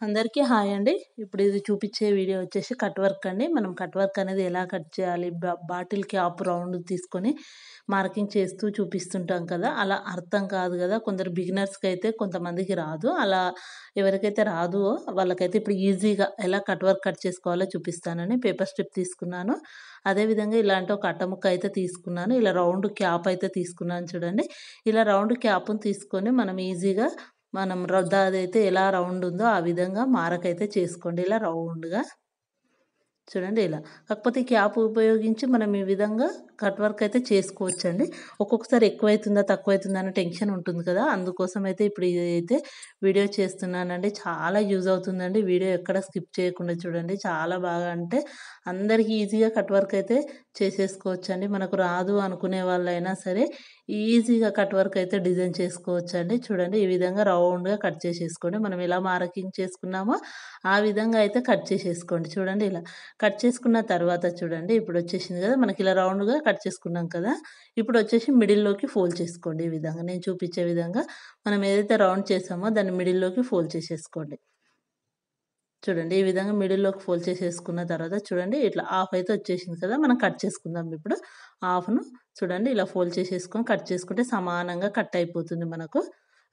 అందరికీ హాయ్ అండి. ఇప్పుడు ఇది చూపిచ్చే వీడియో వచ్చేసి కట్ వర్క్ అండి. మనం కట్ వర్క్ అనేది ఎలా కట్ చేయాలి, బాటిల్ క్యాప్ రౌండ్ తీసుకొని మార్కింగ్ చేస్తూ చూపిస్తుంటాం కదా! అలా అర్థం కాదు గదా! కొందరు బిగినర్స్‌కైతే కొంతమందికి రాదు. అలా ఎవరికైతే రాదో వాళ్ళకైతే ఇప్పుడు ఈజీగా ఎలా కట్ వర్క్ కట్ చేసుకోవాలో చూపిస్తానని పేపర్ స్ట్రిప్ తీసుకున్నాను. అదేవిధంగా ఇలాంటి ఒక అట్ట ముక్క అయితే తీసుకున్నాను. ఇలా రౌండ్ క్యాప్ అయితే తీసుకున్నాను చూడండి. ఇలా రౌండ్ క్యాప్‌ని తీసుకొని మనం ఈజీగా అదైతే ఎలా రౌండ్ ఉందో ఆ విధంగా మారకైతే చేసుకోండి. ఇలా రౌండ్‌గా చూడండి ఇలా. కాకపోతే ఈ క్యాప్ ఉపయోగించి మనం ఈ విధంగా కట్ వర్క్ అయితే చేసుకోవచ్చండి. ఒక్కొక్కసారి ఎక్కువైతుందా, తక్కువైతుందా అనే టెన్షన్ ఉంటుంది కదా! అందుకోసం అయితే ఇప్పుడు ఇదైతే వీడియో చేస్తున్నానండి. చాలా యూజ్ అవుతుందండి. వీడియో ఎక్కడ స్కిప్ చేయకుండా చూడండి. చాలా బాగా అంటే అందరికి ఈజీగా కట్ వర్క్ అయితే చేసేసుకోవచ్చండి. మనకు రాదు అనుకునే వాళ్ళైనా సరే ఈజీగా కట్ వర్క్ అయితే డిజైన్ చేసుకోవచ్చండి. చూడండి ఈ విధంగా రౌండ్‌గా కట్ చేసేసుకోండి. మనం ఎలా మార్కింగ్ చేసుకున్నామో ఆ విధంగా అయితే కట్ చేసేసుకోండి. చూడండి ఇలా. కట్ చేసుకున్న తర్వాత చూడండి ఇప్పుడొచ్చేసింది గదా! మనకి ఇలా రౌండ్‌గా కట్ చేసుకున్నాం కదా! ఇప్పుడొచ్చేసి మిడిల్‌లోకి ఫోల్డ్ చేసుకోండి ఈ విధంగా. నేను చూపిచ్చే విధంగా మనం ఏదైతే రౌండ్ చేసామో దాన్ని మిడిల్‌లోకి ఫోల్డ్ చేసేసుకోండి. చూడండి ఈ విధంగా మిడిల్‌లోకి ఫోల్డ్ చేసేసుకున్న తర్వాత చూడండి ఇట్లా హాఫ్ అయితే వచ్చేసింది కదా! మనం కట్ చేసుకుందాం ఇప్పుడు. హాఫ్‌ను చూడండి ఇలా ఫోల్డ్ చేసేసుకొని కట్ చేసుకుంటే సమానంగా కట్ అయిపోతుంది మనకు.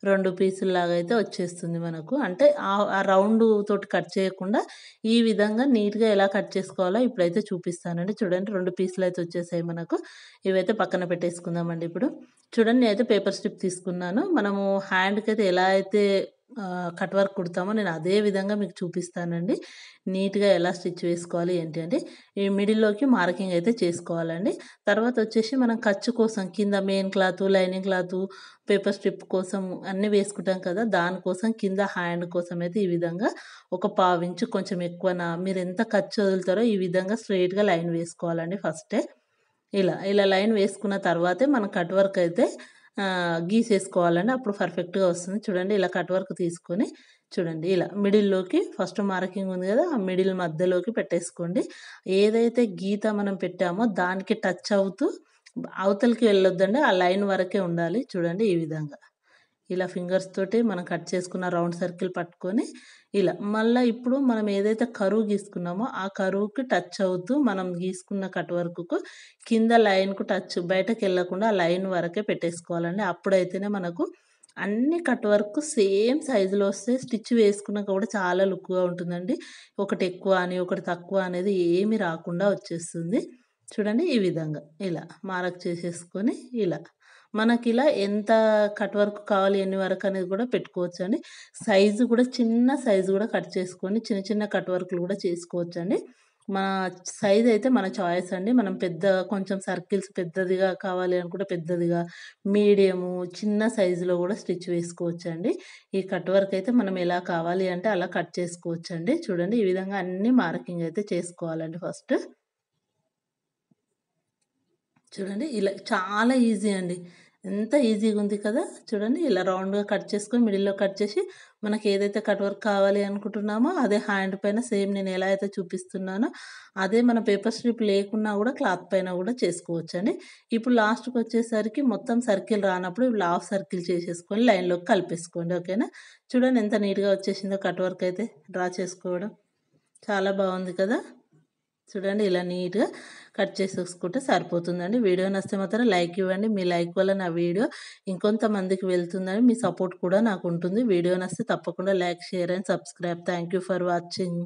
2 పీసుల్లాగా అయితే వచ్చేస్తుంది మనకు. అంటే ఆ రౌండు తోటి కట్ చేయకుండా ఈ విధంగా నీట్‌గా ఎలా కట్ చేసుకోవాలో ఇప్పుడైతే చూపిస్తానండి. చూడండి 2 పీసులయితే వచ్చేసాయి మనకు. ఇవైతే పక్కన పెట్టేసుకుందామండి ఇప్పుడు. చూడండి నేనైతే పేపర్ స్ట్రిప్ తీసుకున్నాను. మనము హ్యాండ్‌కైతే ఎలా అయితే కట్ వర్క్ కుడతామో నేను అదే విధంగా మీకు చూపిస్తానండి. నీట్‌గా ఎలా స్టిచ్ వేసుకోవాలి ఏంటి అంటే, ఈ మిడిల్‌లోకి మార్కింగ్ అయితే చేసుకోవాలండి. తర్వాత వచ్చేసి మనం ఖర్చు కోసం కింద main cloth, lining cloth, paper strip కోసం అన్నీ వేసుకుంటాం కదా! దానికోసం కింద హ్యాండ్ కోసం అయితే ఈ విధంగా ఒక పావించు కొంచెం ఎక్కువన మీరెంత ఖర్చు వదులుతారో ఈ విధంగా స్ట్రెయిట్‌గా లైన్ వేసుకోవాలండి ఫస్టే. ఇలా లైన్ వేసుకున్న తర్వాతే మనం కట్ వర్క్ అయితే గీసేసుకోవాలండి. అప్పుడు పర్ఫెక్ట్‌గా వస్తుంది. చూడండి ఇలా కట్ వర్క్ తీసుకొని చూడండి ఇలా మిడిల్‌లోకి ఫస్ట్ మార్కింగ్ ఉంది గదా! ఆ మిడిల్ మధ్యలోకి పెట్టేసుకోండి. ఏదైతే గీత మనం పెట్టామో దానికి టచ్ అవుతూ అవతలికి వెళ్ళొద్దండి. ఆ లైన్ వరకే ఉండాలి. చూడండి ఈ విధంగా. ఇలా ఫింగర్స్ తోటి మనం కట్ చేసుకున్న రౌండ్ సర్కిల్ పట్టుకొని ఇలా. మళ్ళా ఇప్పుడు మనం ఏదైతే కర్వ్ గీసుకున్నామో ఆ కర్వ్‌కి టచ్ అవుతూ మనం గీసుకున్న కట్ వర్క్‌కు కింద లైన్‌కు టచ్ బయటకెళ్ళకుండా ఆ లైన్ వరకే పెట్టేసుకోవాలండి. అప్పుడైతేనే మనకు అన్ని కట్ వర్క్ సేమ్ సైజులో వస్తాయి. స్టిచ్ వేసుకున్నాక కూడా చాలా లుక్‌గా ఉంటుందండి. ఒకటి ఎక్కువ అని, ఒకటి తక్కువ అనేది ఏమి రాకుండా వచ్చేస్తుంది. చూడండి ఈ విధంగా. ఇలా మార్క్ చేసేసుకొని ఇలా. మనకిలా ఎంత కట్ వర్క్ కావాలి, ఎన్ని వరకు అనేది కూడా పెట్టుకోవచ్చండి. సైజు కూడా చిన్న సైజు కూడా కట్ చేసుకొని చిన్న చిన్న కట్ వర్క్‌లు కూడా చేసుకోవచ్చండి. మా సైజ్ అయితే మన చాయిస్ అండి. మనం కొంచెం సర్కిల్స్ పెద్దదిగా కావాలి అనుకుంటే పెద్దదిగా, మీడియము, చిన్న సైజులో కూడా స్టిచ్ వేసుకోవచ్చండి. ఈ కట్ వర్క్ అయితే మనం ఎలా కావాలి అంటే అలా కట్ చేసుకోవచ్చండి. చూడండి ఈ విధంగా అన్ని మార్కింగ్ అయితే చేసుకోవాలండి ఫస్ట్. చూడండి ఇలా చాలా ఈజీ అండి. ఎంత ఈజీగుంది కదా! చూడండి ఇలా రౌండ్‌గా కట్ చేసుకొని మిడిల్‌లో కట్ చేసి మనకేదైతే కట్ వర్క్ కావాలి అనుకుంటున్నామో అదే హ్యాండ్ పైన సేమ్ నేను ఎలా అయితే చూపిస్తున్నానో అదే మన పేపర్ స్ట్రిప్ లేకున్నా గూడా క్లాత్ పైన గూడా చేసుకోవచ్చండి. ఇప్పుడు లాస్ట్‌కొచ్చేసరికి మొత్తం సర్కిల్ రానప్పుడు ఇలా హాఫ్ సర్కిల్ చేసేసుకొని లైన్‌లోకి కలిపేసుకోండి. ఓకేనా? చూడండి ఎంత నీట్‌గా వచ్చేసిందో కట్ వర్క్ అయితే డ్రా చేసుకోవడం. చాలా బావుంది కదా! చూడండి ఇలా నీట్‌గా కట్ చేసేసుకుంటే సరిపోతుందండి. వీడియో నచ్చితే మాత్రం లైక్ ఇవ్వండి. మీ లైక్ వల్ల నా వీడియో ఇంకొంతమందికి వెళ్తుందని మీ సపోర్ట్ కూడా నాకుంటుంది. వీడియో నచ్చితే తప్పకుండా like, share and subscribe. Thank you for watching.